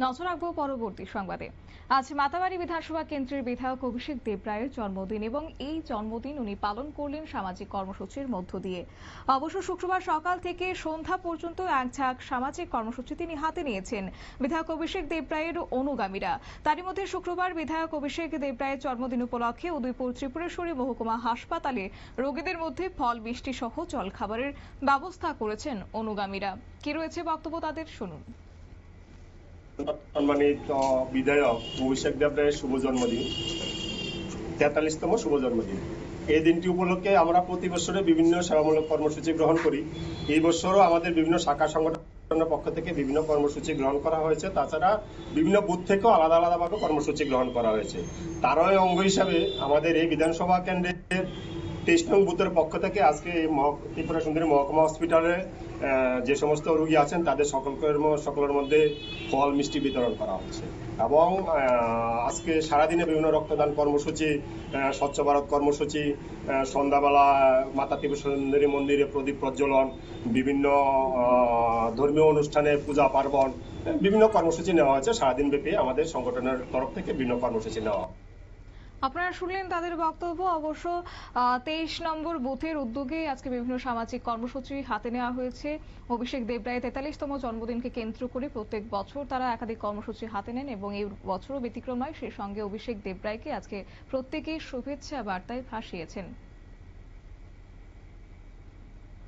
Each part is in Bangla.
নজর রাখবো পরবর্তী সংবাদে। আজ মাতাবাড়ি বিধানসভা কেন্দ্রের বিধায়ক অভিষেক দেবরায়ের জন্মদিন এবং এই জন্মদিন উনি পালন করলেন সামাজিক কর্মসূচির মধ্য দিয়ে। অবশ্য শুক্রবার সকাল থেকে সন্ধ্যা পর্যন্ত এক ঝাঁক সামাজিক কর্মসূচি তিনি হাতে নিয়েছেন বিধায়ক অভিষেক দেবরায়ের অনুগামীরা। তারই মধ্যে শুক্রবার বিধায়ক অভিষেক দেবরায়ের জন্মদিন উপলক্ষে উদয়পুর ত্রিপুরেশ্বরী মহকুমা হাসপাতালে রোগীদের মধ্যে ফল মিষ্টি সহ জলখাবারের ব্যবস্থা করেছেন অনুগামীরা। কি রয়েছে বক্তব্য তাদের, শুনুন। সম্মানিত বিধায়ক অভিষেক দেবরায়ের শুভ জন্মদিন, 43তম শুভ জন্মদিন। এই দিনটি উপলক্ষে আমরা প্রতি বছরে বিভিন্ন সেবামূলক কর্মসূচি গ্রহণ করি। এই বছরও আমাদের বিভিন্ন শাখা সংগঠনের পক্ষ থেকে বিভিন্ন কর্মসূচি গ্রহণ করা হয়েছে। তাছাড়া বিভিন্ন বুথ থেকেও আলাদা আলাদাভাবে কর্মসূচি গ্রহণ করা হয়েছে। তারই অঙ্গ হিসাবে আমাদের এই বিধানসভা কেন্দ্রের 23 নং বুথের পক্ষ থেকে আজকে ত্রিপুরা সুন্দরী মহকুমা হসপিটালে যে সমস্ত রোগী আছেন তাদের সকলের মধ্যে ফল মিষ্টি বিতরণ করা হচ্ছে। এবং আজকে সারাদিনে বিভিন্ন রক্তদান কর্মসূচি, স্বচ্ছ ভারত কর্মসূচি, সন্ধ্যাবেলা মাতা ত্রিপুরা সুন্দরী মন্দিরে প্রদীপ প্রজ্বলন, বিভিন্ন ধর্মীয় অনুষ্ঠানে পূজা পার্বণ, বিভিন্ন কর্মসূচি নেওয়া হয়েছে। সারাদিন ব্যাপী আমাদের সংগঠনের তরফ থেকে বিভিন্ন কর্মসূচি নেওয়া। আপনারা শুনলেন তাদের বক্তব্য। অবশ্য 23 নম্বর বুথের উদ্যোগে আজকে বিভিন্ন সামাজিক কর্মসূচি হাতে নেওয়া হয়েছে। অভিষেক দেবরায়ের 43তম জন্মদিনকে কেন্দ্র করে প্রত্যেক বছর তারা একাধিক কর্মসূচি হাতে নেন এবং এই বছরও ব্যতিক্রম নয়। সেই সঙ্গে অভিষেক দেবরায়কে আজকে প্রত্যেকেই শুভেচ্ছা বার্তায় ভাসিয়েছেন।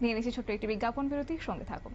নিয়ে নিচ্ছি ছোট্ট একটি বিজ্ঞাপন বিরতি, সঙ্গে থাকুন।